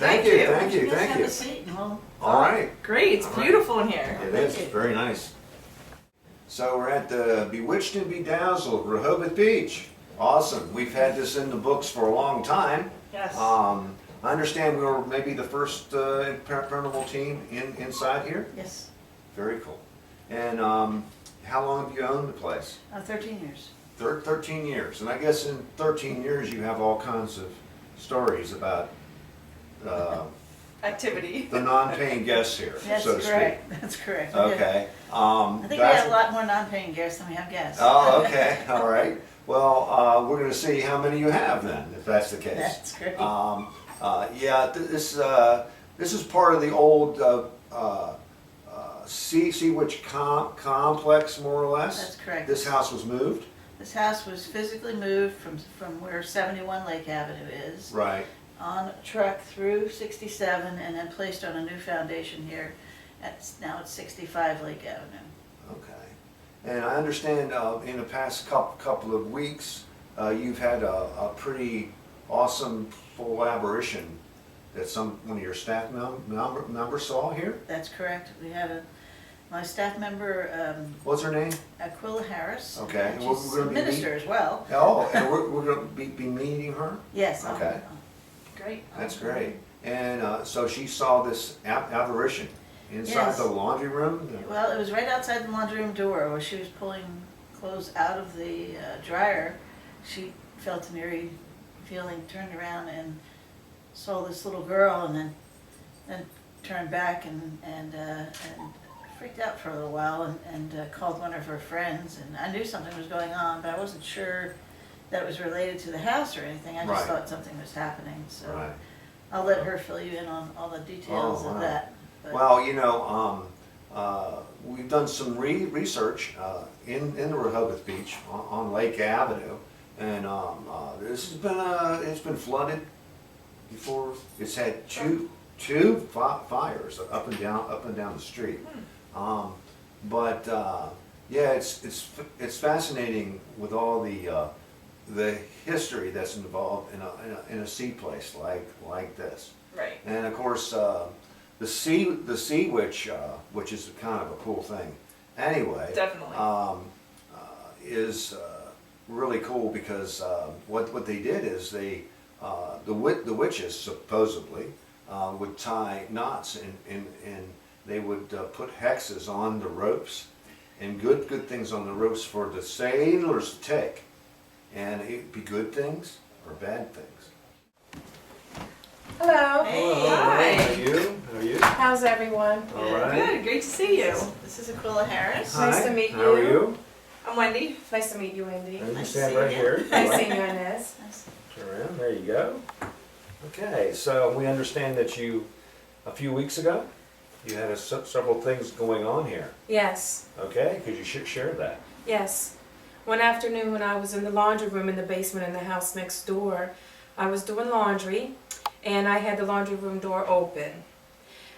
Thank you. Thank you. Have you. a seat and we'll All right. Great, it's beautiful in here. It is very nice. So we're at the Bewitched and Bedazzled, Rehoboth Beach. Awesome. We've had this in the books for a long time. Yes. I understand we were maybe the first paranormal team inside here. Yes, Very cool. And how long have you owned the place? 13 years. 13 years. And I guess in 13 years you have all kinds of stories about Activity. the non-paying guests here, That's so to speak. correct. That's correct. Okay. I think we have a lot more non-paying guests than we have guests. Oh, okay. All right. Well, we're going to see how many you have then, if that's the case. That's great. Yeah, this is part of the old Sea Witch complex, more or less. That's correct. This house was moved. This house was physically moved from where 71 Lake Avenue is, Right. on a truck through 67, and then placed on a new foundation here. Now it's 65 Lake Avenue. Okay. And I understand in the past couple of weeks, you've had a pretty awesome collaboration that one of your staff members saw here. That's correct. We had my staff member, What's her name? Aquila Harris. Okay. And We're she's gonna a be minister as well. Oh, and we're going to be meeting her? Yes. Okay. Great. That's great. And so she saw this apparition inside Yes. the laundry room? Well, it was right outside the laundry room door where she was pulling clothes out of the dryer. She felt an eerie feeling, turned around and saw this little girl, and then turned back and freaked out for a little while, and called one of her friends. And I knew something was going on, but I wasn't sure that it was related to the house or anything. I just Right. thought something was happening. So Right. I'll let her fill you in on all the details Oh, wow. of that. But Well, we've done some research in the Rehoboth Beach on Lake Avenue, and this has been it's been flooded before. It's had two fires up and down the street. But yeah, it's fascinating with all the history that's involved in a sea place like this. Right. And of course, the sea witch, which is kind of a cool thing. Anyway, Definitely. is really cool because what they did is the witches supposedly would tie knots and they would put hexes on the ropes and good things on the ropes for the sailors to take, and it'd be good things or bad things. Hello. Hey. Hi. How are you? How are you? How's everyone? All right. Good, great to see you. this is Aquila Harris. Nice Hi, to meet How are you. you? I'm Wendy. Nice to meet you, Wendy. And you Nice to stand see right you. here. Nice seeing you, Inez. Turn around. There you go. Okay, so we understand that a few weeks ago, you had several things going on here. Yes, Okay, could you share that? yes. One afternoon when I was in the laundry room in the basement in the house next door, I was doing laundry and I had the laundry room door open.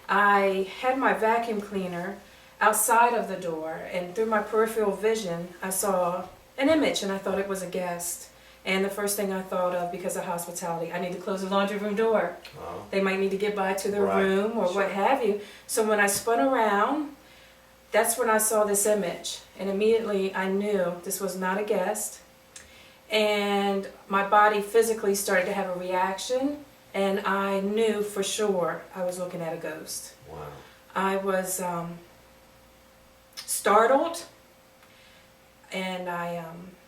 I had my vacuum cleaner outside of the door, and through my peripheral vision, I saw an image and I thought it was a guest. And the first thing I thought of, because of hospitality, I need to close the laundry room door. Oh, They might need to get by to their Right. room or Sure. what have you. So when I spun around, that's when I saw this image. And immediately I knew this was not a guest. And my body physically started to have a reaction. And I knew for sure I was looking at a ghost. wow. I was startled. And I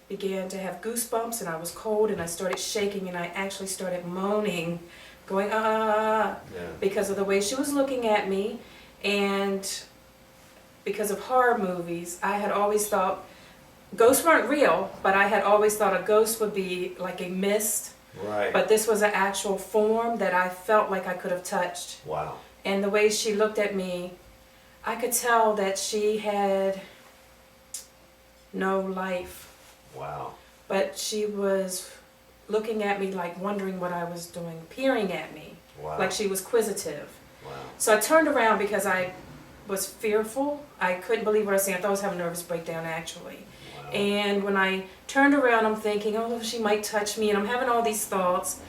began to have goosebumps, and I was cold, and I started shaking, and I actually started moaning, going Yeah. because of the way she was looking at me. And because of horror movies, I had always thought ghosts weren't real, but I had always thought a ghost would be like a mist, Right. but this was an actual form that I felt like I could have touched. Wow. And the way she looked at me, I could tell that she had no life. Wow. But she was looking at me like wondering what I was doing, peering at me, Wow. like she was quizzitive. Wow. So I turned around because I was fearful. I couldn't believe what I was seeing. I thought I was having a nervous breakdown actually. Wow. And when I turned around, I'm thinking, oh, she might touch me, and I'm having all these thoughts.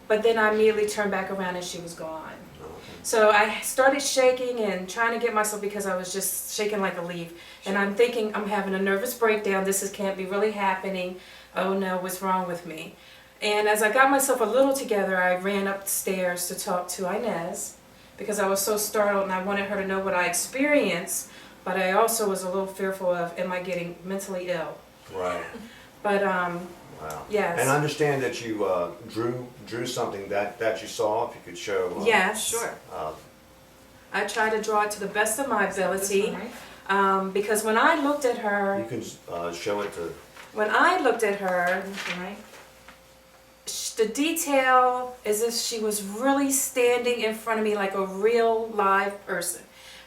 but then I immediately turned back around and she was gone. Okay. So I started shaking and trying to get myself because I was just shaking like a leaf. And I'm thinking I'm having a nervous breakdown. Can't be really happening. Oh no, what's wrong with me? And as I got myself a little together, I ran upstairs to talk to Inez because I was so startled and I wanted her to know what I experienced, but I also was a little fearful of, am I getting mentally ill? Right. But Wow. yes. And I understand that you drew something that you saw. If you could show. Yes. Sure. I tried to draw it to the best of my This ability. one, right? Because when I looked at You her, can show it to. when I looked at her, This one, right? the detail is if she was really standing in front of me like a real live person.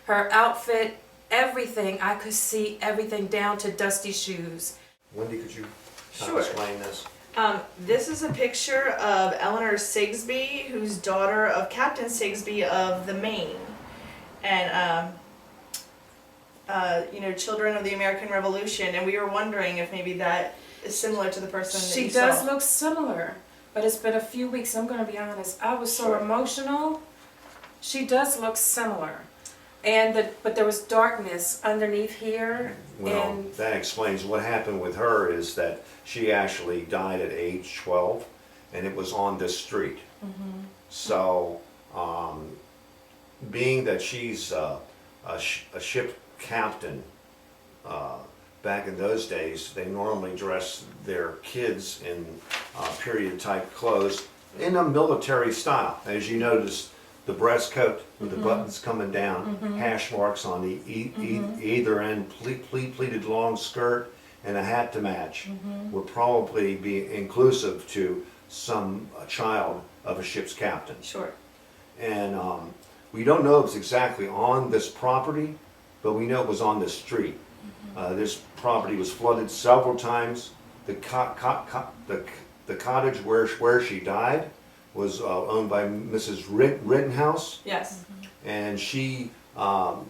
Her outfit, everything, I could see everything down to dusty shoes. Wendy, could you Sure. explain this? This is a picture of Eleanor Sigsbee, who's daughter of Captain Sigsbee of the Maine. And, children of the American Revolution. And we were wondering if maybe that is similar to the person that She you does saw. look similar, but it's been a few weeks, I'm gonna be honest. I was so Sure. emotional. She does look similar. But there was darkness underneath here. Well, and that explains what happened with her is that she actually died at age 12, and it was on this street. So, being that she's a ship captain, back in those days, they normally dress their kids in period type clothes in a military style. As you notice, the breast coat with the buttons coming down, hash marks on the either end, pleated long skirt, and a hat to match would probably be inclusive to some child of a ship's captain. Sure. And we don't know if it's exactly on this property, but we know it was on this street. This property was flooded several times. The cottage where she died was owned by Mrs. Rittenhouse, Yes. and she,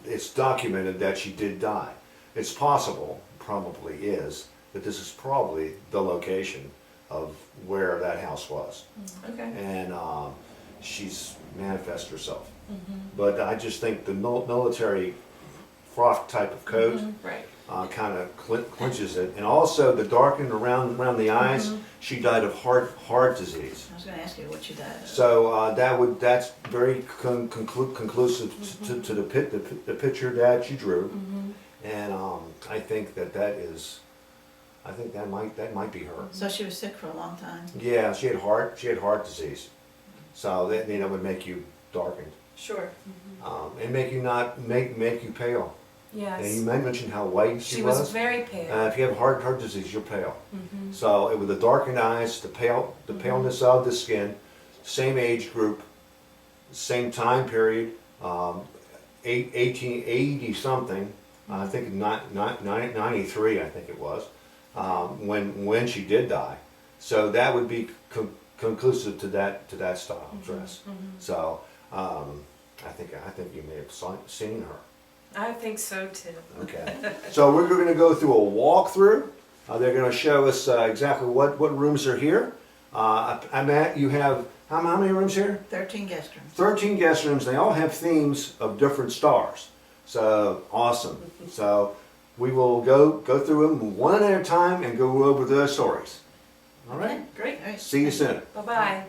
it's documented that she did die. It's possible, probably is, that this is probably the location of where that house was. Okay. And she's manifested herself. But I just think the military frock type of coat Right. kind of clinches it. And also the darkening around the eyes, she died of heart disease. I was gonna ask you what you died of. So that's very conclusive to the picture that you drew. And I think that might be her. So she was sick for a long time. Yeah, she had heart disease. So that would make you darkened. Sure. And make you pale. And you yes, mentioned how white she was very pale. if you have heart disease, you're pale. So with the darkened eyes, the paleness of the skin, same age group, same time period, 1880 something. I think 93. I think it was when she did die. So that would be conclusive to that style of dress. So I think you may have seen her. I think so too. Okay. So we're going to go through a walkthrough. They're going to show us exactly what rooms are here. You have how many rooms here? 13 guest rooms. 13 guest rooms. They all have themes of different stars. So awesome. So we will go through them one at a time and go over the stories. All right. Great. All right. See you soon. Bye-bye.